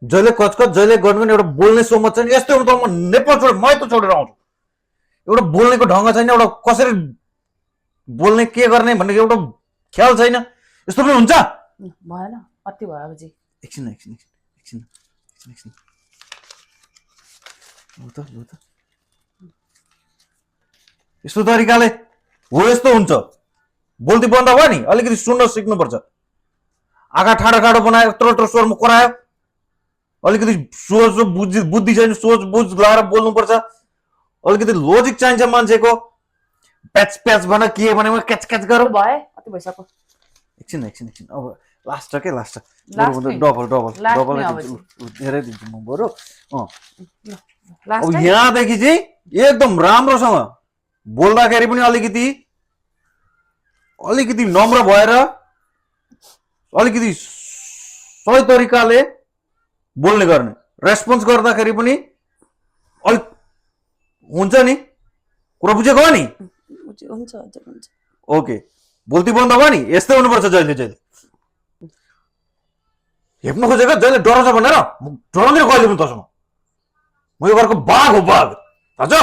जहिले कचकच जहिले गर्नु एउटा बोल्ने सोच छैन। यस्तो त म नेपाल छोडेर मै त छोडेर आउँछु। एउटा बोल्नेको ढङ्ग छैन, एउटा कसरी बोल्ने के गर्ने भन्ने एउटा ख्याल छैन। यस्तो पनि हुन्छ? भएन, अति भयो अबजी। एकछिन एकछिन एकछिन एकछिन एकछिन लु त यस्तो तरिकाले हो यस्तो हुन्छ। बोल्ती बन्द भयो नि, अलिकति सुन्न सिक्नुपर्छ। आँखा ठाडो ठाडो बनायो, यत्रो यत्रो स्वरमा करायो। अलिकति सोच बुद्धि छैन, सोच बुझ लगाएर बोल्नुपर्छ। अलिकति लोजिक चाहिन्छ मान्छेको। प्याच प्याच भन के भने क्याच क्याच गर। भए अति भइसक्यो। एकछिन एकछिन एकछिन अब लास्ट के लास्ट डबल डबल धेरै दिन्छु म बरु। अब लास्ट यहाँदेखि चाहिँ एकदम राम्रोसँग बोल्दाखेरि पनि अलिकति नम्र भएर अलिकति सही तरिकाले बोल्ने गर्ने। रेस्पोन्स गर्दाखेरि पनि अलिक हुन्छ नि, कुरा बुझेको हो नि? हुन्छ हुन्छ। ओके, बोल्ती बन्द भयो नि, यस्तै हुनुपर्छ जहिले जहिले। हेप्नु खोजेको जहिले डराउँछ भनेर डराउँदैन कहिले पनि तसँग। म यो घरको बाघ हो, बाघ थाहा छ?